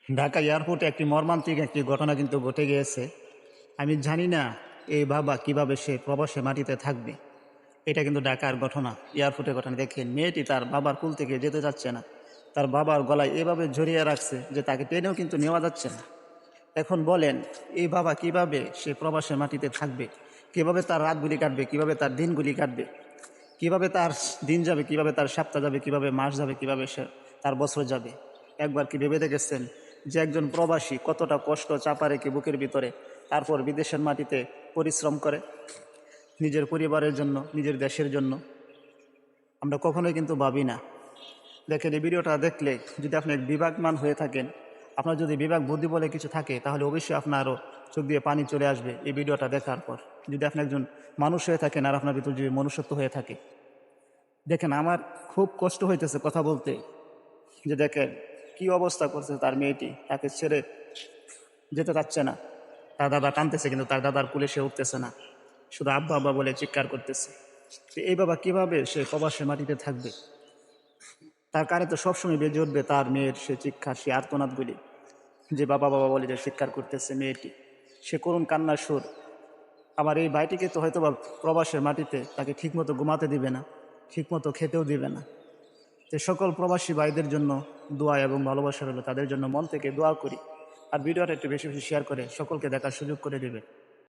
ঢাকা এয়ারপোর্টে একটি মর্মান্তিক একটি ঘটনা কিন্তু ঘটে গিয়েছে। আমি জানি না এই বাবা কিভাবে সে প্রবাসে মাটিতে থাকবে। এটা কিন্তু ঢাকার ঘটনা, এয়ারপোর্টের ঘটনা। দেখেন, মেয়েটি তার বাবার কুল থেকে যেতে যাচ্ছে না, তার বাবার গলায় এভাবে জড়িয়ে রাখছে যে তাকে টেনেও কিন্তু নেওয়া যাচ্ছে না। এখন বলেন, এই বাবা কিভাবে সে প্রবাসের মাটিতে থাকবে? কিভাবে তার রাতগুলি কাটবে? কিভাবে তার দিনগুলি কাটবে? কিভাবে তার দিন যাবে? কিভাবে তার সপ্তাহ যাবে? কিভাবে মাস যাবে? কিভাবে তার বছর যাবে? একবার কি ভেবে দেখেছেন যে একজন প্রবাসী কতটা কষ্ট চাপা রেখে বুকের ভিতরে তারপর বিদেশের মাটিতে পরিশ্রম করে নিজের পরিবারের জন্য, নিজের দেশের জন্য? আমরা কখনোই কিন্তু ভাবি না। দেখেন, এই ভিডিওটা দেখলে যদি আপনি বিবেকমান হয়ে থাকেন, আপনার যদি বিবেক বুদ্ধি বলে কিছু থাকে, তাহলে অবশ্যই আপনারও চোখ দিয়ে পানি চলে আসবে এই ভিডিওটা দেখার পর। যদি আপনি একজন মানুষ হয়ে থাকেন আর আপনার ভিতর যদি মনুষ্যত্ব হয়ে থাকে। দেখেন, আমার খুব কষ্ট হইতেছে কথা বলতে, যে দেখেন কি অবস্থা করছে তার মেয়েটি, তাকে ছেড়ে যেতে চাচ্ছে না। তার দাদা টানতেছে কিন্তু তার দাদার কুলে সে উঠতেছে না, শুধু আব্বা আব্বা বলে চিৎকার করতেছে। তো এই বাবা কিভাবে সে প্রবাসের মাটিতে থাকবে? তার কানে তো সবসময় বেজে উঠবে তার মেয়ের সে চিৎকার, সে আর্তনাদগুলি, যে বাবা বাবা বলে যে চিৎকার করতেছে মেয়েটি, সে করুণ কান্নার সুর। আমার এই ভাইটিকে তো হয়তো বা প্রবাসের মাটিতে তাকে ঠিকমতো ঘুমাতে দিবে না, ঠিকমতো খেতেও দিবে না। তো সকল প্রবাসী ভাইদের জন্য দোয়া এবং ভালোবাসা রইল, তাদের জন্য মন থেকে দোয়া করি। আর ভিডিওটা একটু বেশি বেশি শেয়ার করে সকলকে দেখার সুযোগ করে দেবে।